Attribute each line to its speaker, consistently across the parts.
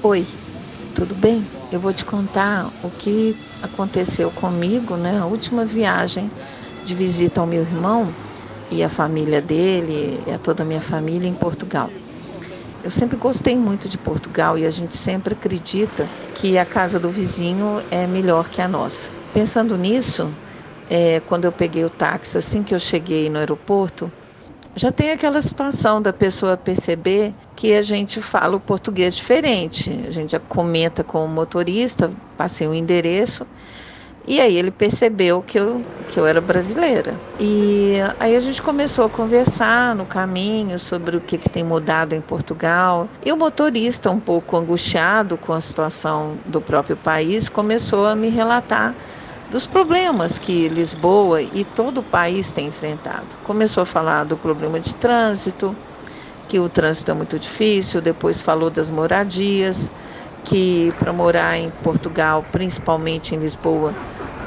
Speaker 1: Oi, tudo bem? Eu vou te contar o que aconteceu comigo, né? A última viagem de visita ao meu irmão e a família dele, e a toda a minha família em Portugal. Eu sempre gostei muito de Portugal e a gente sempre acredita que a casa do vizinho é melhor que a nossa. Pensando nisso, quando eu peguei o táxi, assim que eu cheguei no aeroporto, já tem aquela situação da pessoa perceber que a gente fala o português diferente. A gente já comenta com o motorista, passei o endereço, e aí ele percebeu que eu era brasileira. E aí a gente começou a conversar no caminho sobre o que tem mudado em Portugal. E o motorista, um pouco angustiado com a situação do próprio país, começou a me relatar dos problemas que Lisboa e todo o país tem enfrentado. Começou a falar do problema de trânsito, que o trânsito é muito difícil, depois falou das moradias, que para morar em Portugal, principalmente em Lisboa,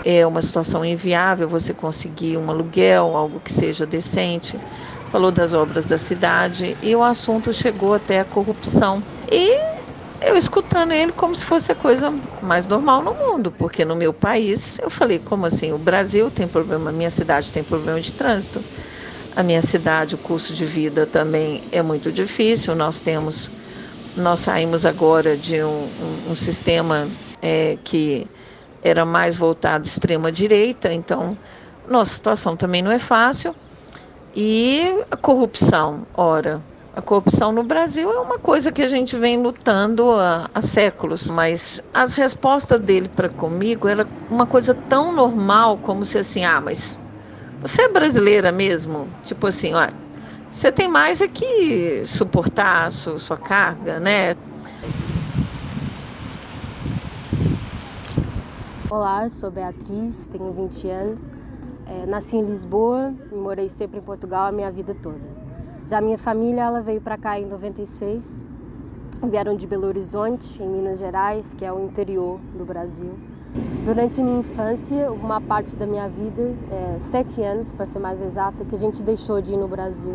Speaker 1: é uma situação inviável você conseguir um aluguel, algo que seja decente. Falou das obras da cidade e o assunto chegou até a corrupção. E eu escutando ele como se fosse a coisa mais normal no mundo, porque no meu país, eu falei, como assim? O Brasil tem problema, a minha cidade tem problema de trânsito. A minha cidade, o custo de vida também é muito difícil. Nós saímos agora de um sistema que era mais voltado à extrema direita, então nossa situação também não é fácil. E a corrupção, ora, a corrupção no Brasil é uma coisa que a gente vem lutando há séculos, mas as respostas dele para comigo era uma coisa tão normal como se assim, mas você é brasileira mesmo? Tipo assim, ó, você tem mais é que suportar a sua carga, né?
Speaker 2: Olá, sou Beatriz, tenho 20 anos, nasci em Lisboa e morei sempre em Portugal a minha vida toda. Já minha família ela veio para cá em 96, vieram de Belo Horizonte, em Minas Gerais, que é o interior do Brasil. Durante minha infância, uma parte da minha vida, 7 anos para ser mais exata, que a gente deixou de ir no Brasil.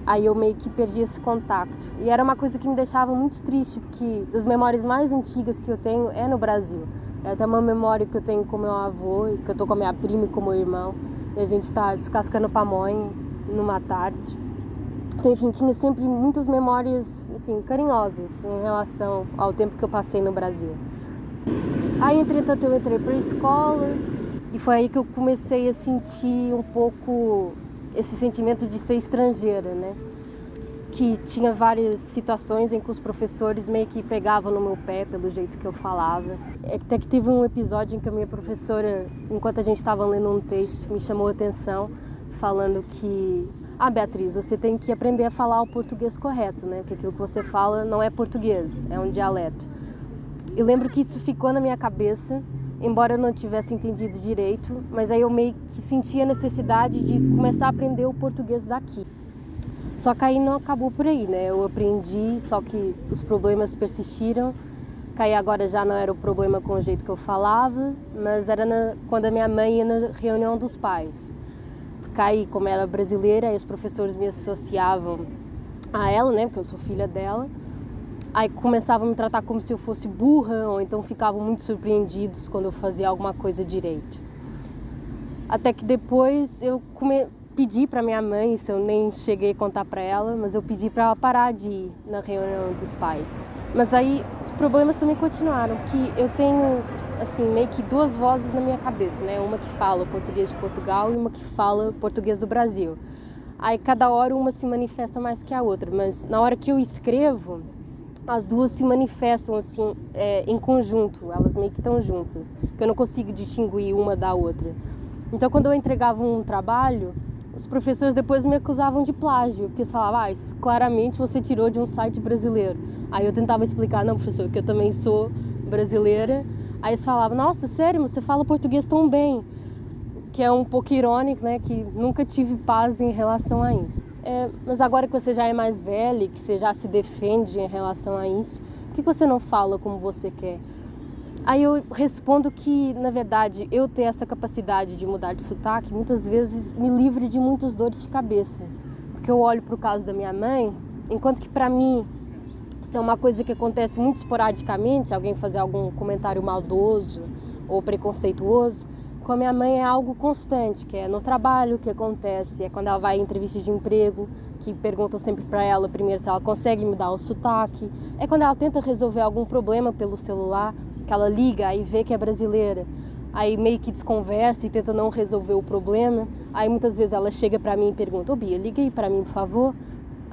Speaker 2: Aí eu meio que perdi esse contato. E era uma coisa que me deixava muito triste, porque das memórias mais antigas que eu tenho é no Brasil. É até uma memória que eu tenho com meu avô, e que eu tô com a minha prima e com meu irmão. E a gente tá descascando pamonha numa tarde. Então, enfim, tinha sempre muitas memórias assim, carinhosas em relação ao tempo que eu passei no Brasil. Aí, entretanto, eu entrei pra escola e foi aí que eu comecei a sentir um pouco esse sentimento de ser estrangeira, né? Que tinha várias situações em que os professores meio que pegavam no meu pé pelo jeito que eu falava. Até que teve um episódio em que a minha professora, enquanto a gente estava lendo um texto, me chamou a atenção falando que Beatriz, você tem que aprender a falar o português correto, né? Que aquilo que você fala não é português, é um dialeto. Eu lembro que isso ficou na minha cabeça, embora eu não tivesse entendido direito, mas aí eu meio que sentia a necessidade de começar a aprender o português daqui. Só que aí não acabou por aí, né? Eu aprendi, só que os problemas persistiram. Que aí agora já não era o problema com o jeito que eu falava, mas era quando a minha mãe ia na reunião dos pais. Porque aí, como ela era brasileira, aí os professores me associavam a ela, né? Porque eu sou filha dela. Aí começavam a me tratar como se eu fosse burra, ou então ficavam muito surpreendidos quando eu fazia alguma coisa direito. Até que depois eu pedi para minha mãe, isso eu nem cheguei a contar para ela, mas eu pedi para ela parar de ir na reunião dos pais. Mas aí os problemas também continuaram, porque eu tenho assim meio que duas vozes na minha cabeça, né? Uma que fala português de Portugal e uma que fala português do Brasil. Aí cada hora uma se manifesta mais que a outra, mas na hora que eu escrevo, as duas se manifestam assim em conjunto, elas meio que estão juntas, que eu não consigo distinguir uma da outra. Então quando eu entregava um trabalho, os professores depois me acusavam de plágio, porque eles falavam, isso claramente você tirou de um site brasileiro. Aí eu tentava explicar, não professor, que eu também sou brasileira. Aí eles falavam, nossa, sério, você fala português tão bem. Que é um pouco irônico, né, que nunca tive paz em relação a isso. Mas agora que você já é mais velha, que você já se defende em relação a isso, por que você não fala como você quer? Aí eu respondo que, na verdade, eu ter essa capacidade de mudar de sotaque, muitas vezes me livre de muitas dores de cabeça. Porque eu olho para o caso da minha mãe, enquanto que para mim se é uma coisa que acontece muito esporadicamente, alguém fazer algum comentário maldoso ou preconceituoso, com a minha mãe é algo constante, que é no trabalho que acontece, é quando ela vai em entrevista de emprego, que perguntam sempre para ela primeiro se ela consegue mudar o sotaque, é quando ela tenta resolver algum problema pelo celular, que ela liga e vê que é brasileira, aí meio que desconversa e tenta não resolver o problema, aí muitas vezes ela chega para mim e pergunta: ô Bia, liga aí para mim, por favor.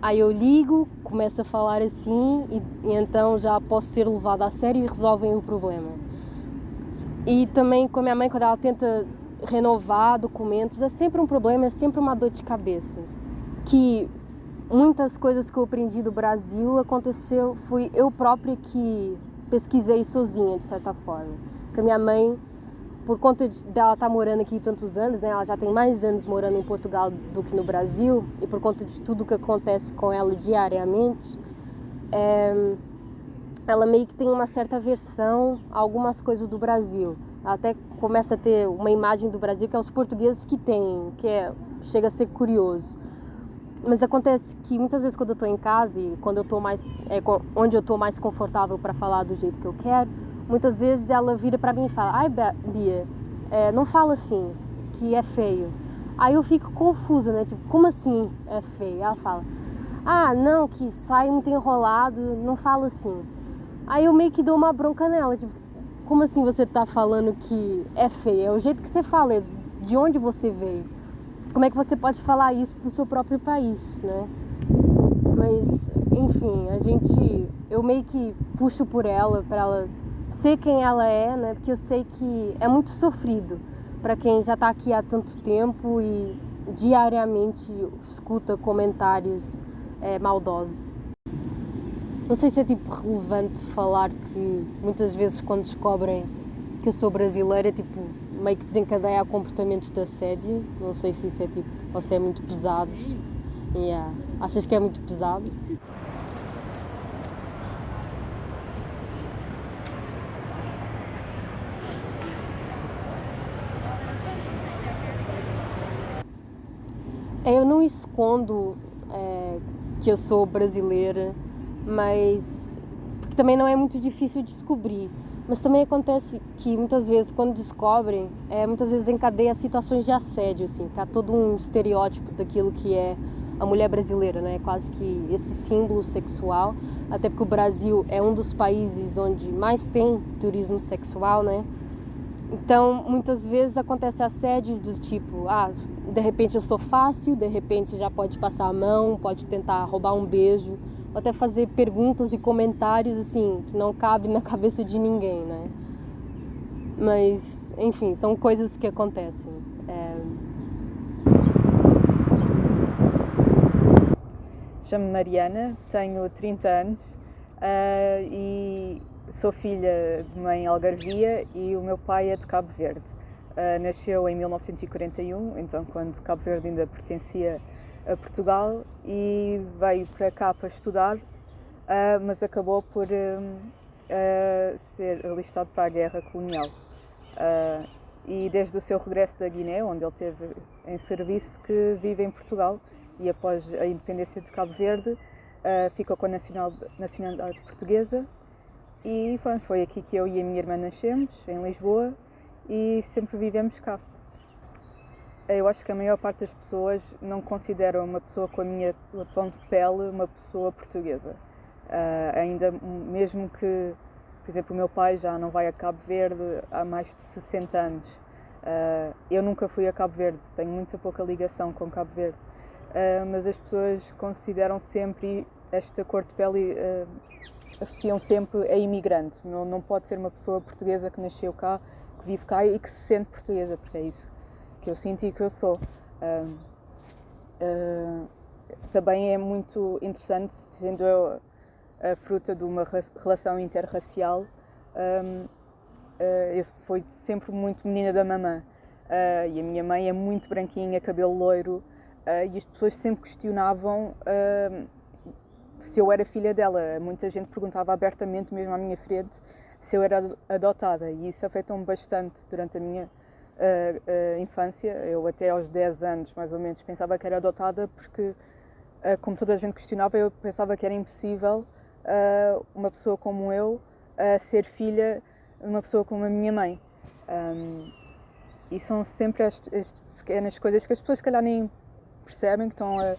Speaker 2: Aí eu ligo, começo a falar assim e então já posso ser levada a sério e resolvem o problema. E também com a minha mãe, quando ela tenta renovar documentos, é sempre um problema, é sempre uma dor de cabeça. Que muitas coisas que eu aprendi do Brasil aconteceu, fui eu própria que pesquisei sozinha, de certa forma. Porque a minha mãe, por conta dela estar morando aqui tantos anos, né, ela já tem mais anos morando em Portugal do que no Brasil, e por conta de tudo que acontece com ela diariamente, ela meio que tem uma certa aversão a algumas coisas do Brasil. Ela até começa a ter uma imagem do Brasil que é os portugueses que têm, chega a ser curioso. Mas acontece que muitas vezes quando eu estou em casa e quando eu tô onde eu estou mais confortável para falar do jeito que eu quero, muitas vezes ela vira para mim e fala: ai Bia, não fala assim, que é feio. Aí eu fico confusa, né? Tipo, como assim é feio? Ela fala: ah, não, que sai muito enrolado, não fala assim. Aí eu meio que dou uma bronca nela, tipo, como assim você tá falando que é feio? É o jeito que você fala, é de onde você veio. Como é que você pode falar isso do seu próprio país, né? Mas, enfim, eu meio que puxo por ela, para ela ser quem ela é, né? Porque eu sei que é muito sofrido para quem já tá aqui há tanto tempo e diariamente escuta comentários maldosos. Não sei se é tipo relevante falar que muitas vezes quando descobrem que eu sou brasileira, tipo, meio que desencadeia comportamentos de assédio. Não sei se isso é tipo, ou se é muito pesado. Yeah. Achas que é muito pesado? Eu não escondo que eu sou brasileira, mas porque também não é muito difícil descobrir. Mas também acontece que muitas vezes quando descobrem, muitas vezes encadeia situações de assédio, assim, que há todo um estereótipo daquilo que é a mulher brasileira, né? Quase que esse símbolo sexual, até porque o Brasil é um dos países onde mais tem turismo sexual, né? Então, muitas vezes acontece assédio do tipo, de repente eu sou fácil, de repente já pode passar a mão, pode tentar roubar um beijo, ou até fazer perguntas e comentários, assim, que não cabe na cabeça de ninguém, né? Mas, enfim, são coisas que acontecem.
Speaker 3: Chamo-me Mariana, tenho 30 anos e sou filha de mãe algarvia e o meu pai é de Cabo Verde. Nasceu em 1941, então quando Cabo Verde ainda pertencia a Portugal, e veio para cá para estudar, mas acabou por ser alistado para a guerra colonial. E desde o seu regresso da Guiné, onde ele esteve em serviço, que vive em Portugal, e após a independência de Cabo Verde ficou com a nacionalidade portuguesa, e foi aqui que eu e a minha irmã nascemos, em Lisboa, e sempre vivemos cá. Eu acho que a maior parte das pessoas não consideram uma pessoa com a minha tom de pele uma pessoa portuguesa. Ainda mesmo que, por exemplo, o meu pai já não vai a Cabo Verde há mais de 60 anos. Eu nunca fui a Cabo Verde, tenho muito pouca ligação com Cabo Verde. Mas as pessoas consideram sempre esta cor de pele, associam sempre a imigrante. Não pode ser uma pessoa portuguesa que nasceu cá, que vive cá e que se sente portuguesa, porque é isso que eu sinto e que eu sou. Também é muito interessante, sendo eu a fruta de uma relação interracial, eu fui sempre muito menina da mamã, e a minha mãe é muito branquinha, cabelo loiro, e as pessoas sempre questionavam se eu era filha dela. Muita gente perguntava abertamente, mesmo à minha frente, se eu era adotada, e isso afetou-me bastante durante a minha infância. Eu até aos 10 anos, mais ou menos, pensava que era adotada, porque como toda a gente questionava, eu pensava que era impossível uma pessoa como eu ser filha de uma pessoa como a minha mãe. E são sempre as pequenas coisas que as pessoas, se calhar, nem percebem que estão a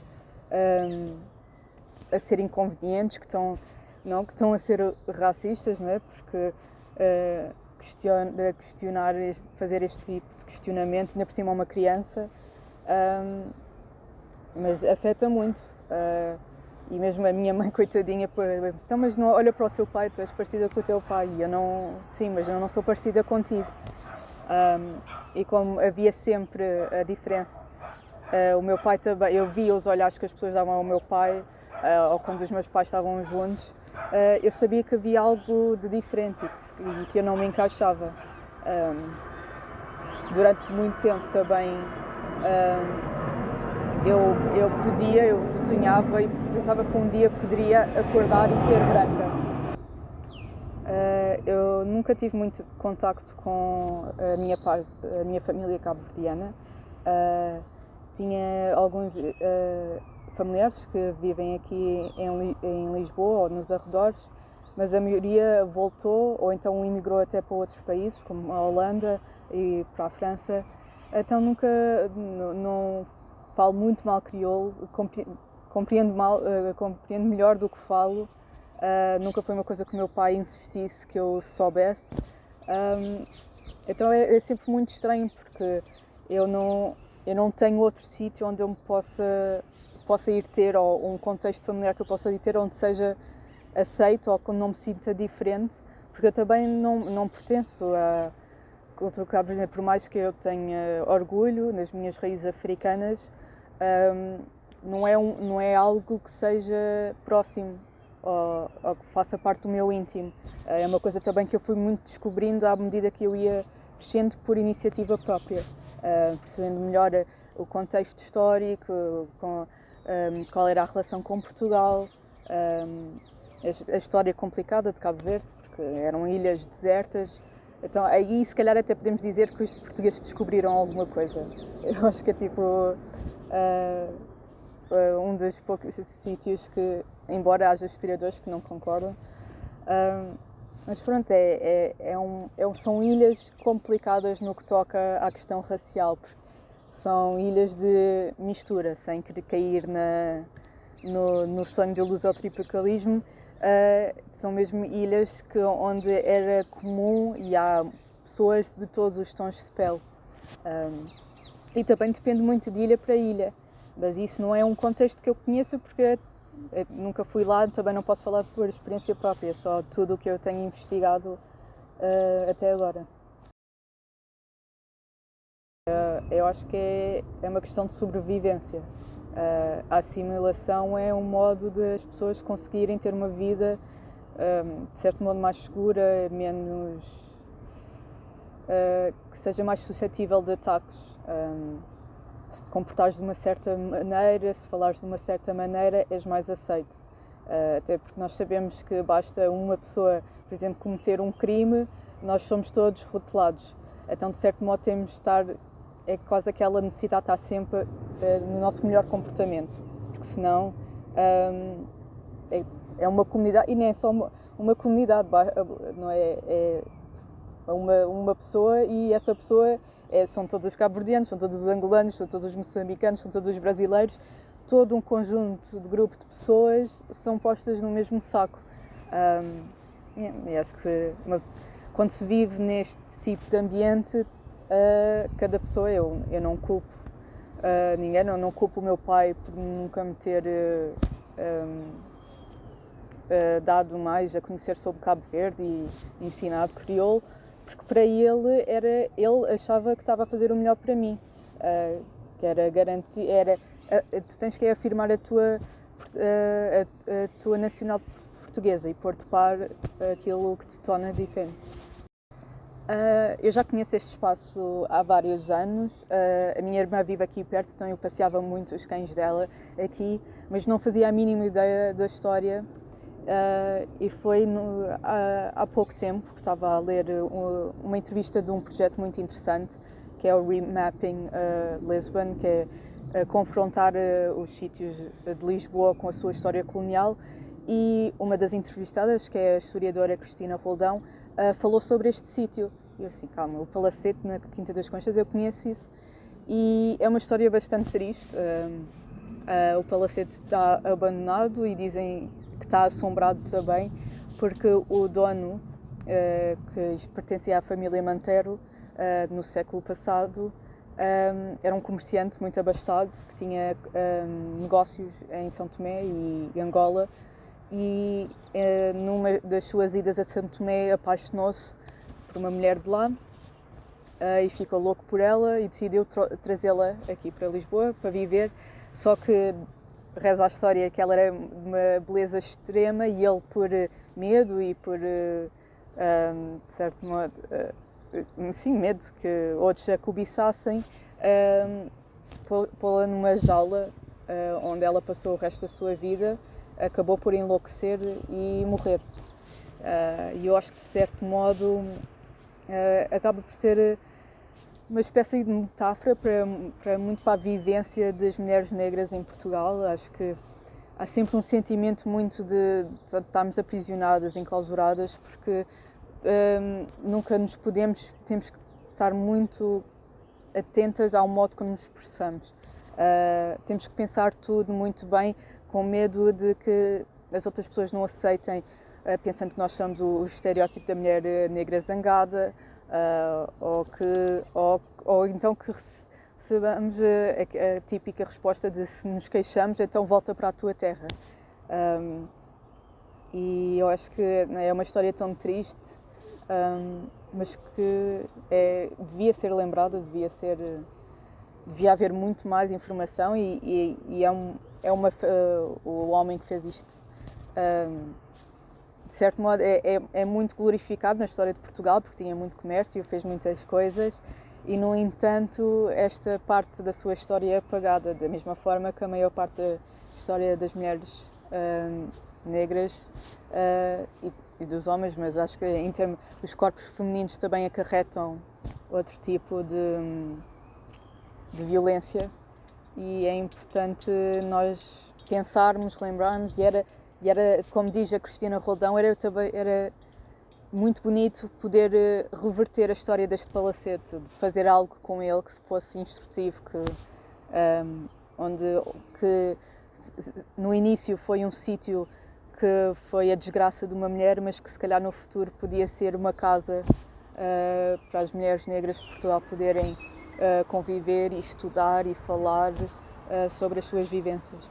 Speaker 3: ser inconvenientes, que estão a ser racistas, não é? Porque questionar, fazer este tipo de questionamento, ainda por cima a uma criança, mas afeta muito. E mesmo a minha mãe, coitadinha, então, mas não olha para o teu pai, tu és parecida com o teu pai. E eu não, sim, mas eu não sou parecida contigo. E como havia sempre a diferença, o meu pai também, eu via os olhares que as pessoas davam ao meu pai, ou quando os meus pais estavam juntos, eu sabia que havia algo de diferente e que eu não me encaixava. Durante muito tempo também eu sonhava e pensava que um dia poderia acordar e ser branca. Eu nunca tive muito contacto com a minha família cabo-verdiana. Tinha alguns familiares que vivem aqui em Lisboa ou nos arredores, mas a maioria voltou ou então emigrou até para outros países, como a Holanda e para a França. Então não falo muito mal crioulo, compreendo melhor do que falo. Nunca foi uma coisa que o meu pai insistisse que eu soubesse. Então é sempre muito estranho, porque eu não tenho outro sítio onde eu me possa ir ter, ou um contexto familiar que eu possa ir ter onde seja aceito ou quando não me sinta diferente, porque eu também não pertenço a cultura cabo-verdiana, por mais que eu tenha orgulho nas minhas raízes africanas. Não é algo que seja próximo ou que faça parte do meu íntimo. É uma coisa também que eu fui muito descobrindo à medida que eu ia crescendo por iniciativa própria, percebendo melhor o contexto histórico, qual era a relação com Portugal, a história complicada de Cabo Verde, porque eram ilhas desertas. Então aí se calhar até podemos dizer que os portugueses descobriram alguma coisa. Eu acho que é tipo um dos poucos sítios que, embora haja historiadores que não concordam, mas pronto, são ilhas complicadas no que toca à questão racial, porque são ilhas de mistura, sem querer cair no sonho do lusotropicalismo. São mesmo ilhas onde era comum e há pessoas de todos os tons de pele. E também depende muito de ilha para ilha, mas isso não é um contexto que eu conheço, porque eu nunca fui lá, também não posso falar por experiência própria, só tudo o que eu tenho investigado até agora. Eu acho que é uma questão de sobrevivência. A assimilação é um modo de as pessoas conseguirem ter uma vida de certo modo mais segura, menos que seja mais suscetível de ataques. Se te comportares de uma certa maneira, se falares de uma certa maneira, és mais aceito. Até porque nós sabemos que basta uma pessoa, por exemplo, cometer um crime, nós somos todos rotulados. Então, de certo modo, temos de estar, é quase aquela necessidade de estar sempre no nosso melhor comportamento, porque senão é uma comunidade, e nem é só uma comunidade, não é uma pessoa, e essa pessoa são todos os cabo-verdianos, são todos os angolanos, são todos os moçambicanos, são todos os brasileiros, todo um conjunto de grupo de pessoas são postas no mesmo saco. E acho que quando se vive neste tipo de ambiente, cada pessoa, eu não culpo ninguém, não culpo o meu pai por nunca me ter dado mais a conhecer sobre Cabo Verde e ensinado crioulo, porque para ele achava que estava a fazer o melhor para mim, que era garantir, tu tens que afirmar a tua nacional portuguesa e pôr-te par aquilo que te torna diferente. Eu já conheço este espaço há vários anos. A minha irmã vive aqui perto, então eu passeava muito os cães dela aqui, mas não fazia a mínima ideia da história. E foi há pouco tempo que estava a ler uma entrevista de um projeto muito interessante, que é o Remapping Lisbon, que é confrontar os sítios de Lisboa com a sua história colonial. e uma das entrevistadas, que é a historiadora Cristina Roldão, falou sobre este sítio. E eu assim, calma, o Palacete na Quinta das Conchas, eu conheço isso. E é uma história bastante triste. O Palacete está abandonado e dizem que está assombrado também, porque o dono, que pertencia à família Mantero, no século passado, era um comerciante muito abastado, que tinha negócios em São Tomé e Angola, e numa das suas idas a São Tomé apaixonou-se por uma mulher de lá e ficou louco por ela e decidiu trazê-la aqui para Lisboa para viver, só que reza a história que ela era de uma beleza extrema e ele, por medo e por, de certo modo, sim, medo que outros a cobiçassem, pô-la numa jaula onde ela passou o resto da sua vida, acabou por enlouquecer e morrer. E eu acho que, de certo modo, acaba por ser uma espécie de metáfora muito para a vivência das mulheres negras em Portugal. Acho que há sempre um sentimento muito de estarmos aprisionadas, enclausuradas, porque nunca nos temos que estar muito atentas ao modo como nos expressamos. Temos que pensar tudo muito bem, com medo de que as outras pessoas não aceitem, pensando que nós somos o estereótipo da mulher negra zangada, ou então que recebamos a típica resposta de se nos queixamos, então volta para a tua terra. E eu acho que é uma história tão triste, mas que devia ser lembrada, devia haver muito mais informação e o homem que fez isto, de certo modo, é muito glorificado na história de Portugal, porque tinha muito comércio, fez muitas coisas, e no entanto esta parte da sua história é apagada, da mesma forma que a maior parte da história das mulheres negras e dos homens, mas acho que em termos, os corpos femininos também acarretam outro tipo de violência, e é importante nós pensarmos, lembrarmos, e era, como diz a Cristina Roldão, era muito bonito poder reverter a história deste palacete, de fazer algo com ele que fosse instrutivo, que no início foi um sítio que foi a desgraça de uma mulher, mas que se calhar no futuro podia ser uma casa para as mulheres negras de Portugal poderem conviver e estudar e falar sobre as suas vivências.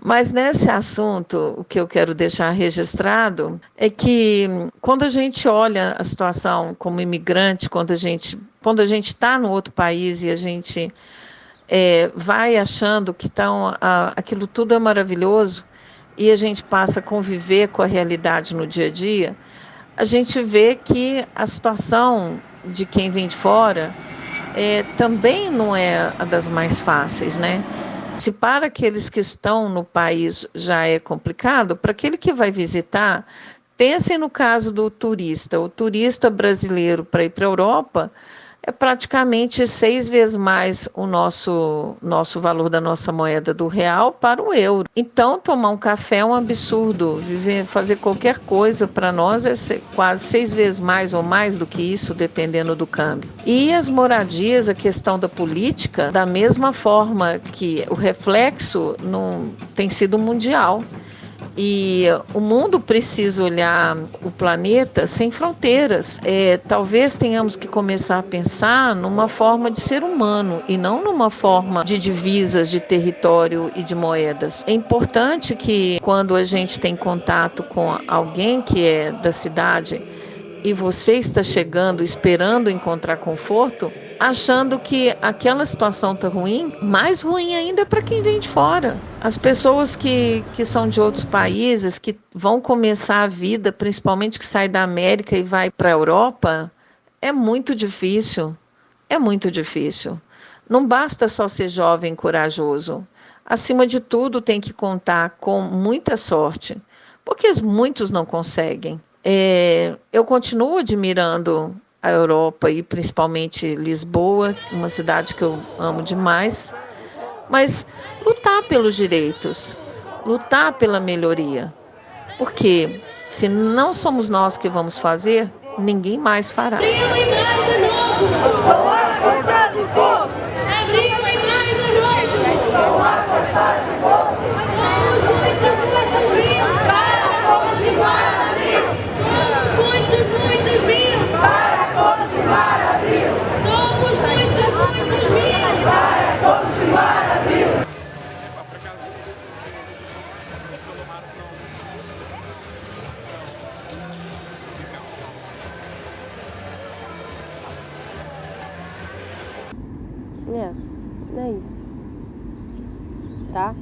Speaker 1: Mas nesse assunto, o que eu quero deixar registrado é que quando a gente olha a situação como imigrante, quando a gente está no outro país e a gente vai achando que aquilo tudo é maravilhoso e a gente passa a conviver com a realidade no dia a dia, a gente vê que a situação de quem vem de fora também não é a das mais fáceis, né? Se para aqueles que estão no país já é complicado, para aquele que vai visitar, pensem no caso do turista. O turista brasileiro para ir para a Europa é praticamente 6 vezes mais o nosso valor da nossa moeda do real para o euro. Então, tomar um café é um absurdo. Fazer qualquer coisa para nós é quase 6 vezes mais ou mais do que isso, dependendo do câmbio. E as moradias, a questão da política, da mesma forma que o reflexo tem sido mundial. E o mundo precisa olhar o planeta sem fronteiras. Talvez tenhamos que começar a pensar numa forma de ser humano e não numa forma de divisas de território e de moedas. É importante que quando a gente tem contato com alguém que é da cidade e você está chegando esperando encontrar conforto, achando que aquela situação está ruim, mais ruim ainda para quem vem de fora. As pessoas que são de outros países, que vão começar a vida, principalmente que sai da América e vai para a Europa, é muito difícil. É muito difícil. Não basta só ser jovem e corajoso. Acima de tudo, tem que contar com muita sorte, porque muitos não conseguem. Eu continuo admirando a Europa e principalmente Lisboa, uma cidade que eu amo demais, mas lutar pelos direitos, lutar pela melhoria, porque se não somos nós que vamos fazer, ninguém mais fará.
Speaker 4: Abril e maio de novo! Com a força do povo! Abril e maio de novo! Com a força do povo! Somos muitos, muitos mil para continuar abril! Somos muitos, muitos mil para continuar abril! Somos muitos, muitos mil para continuar abril!
Speaker 2: É isso. Tá?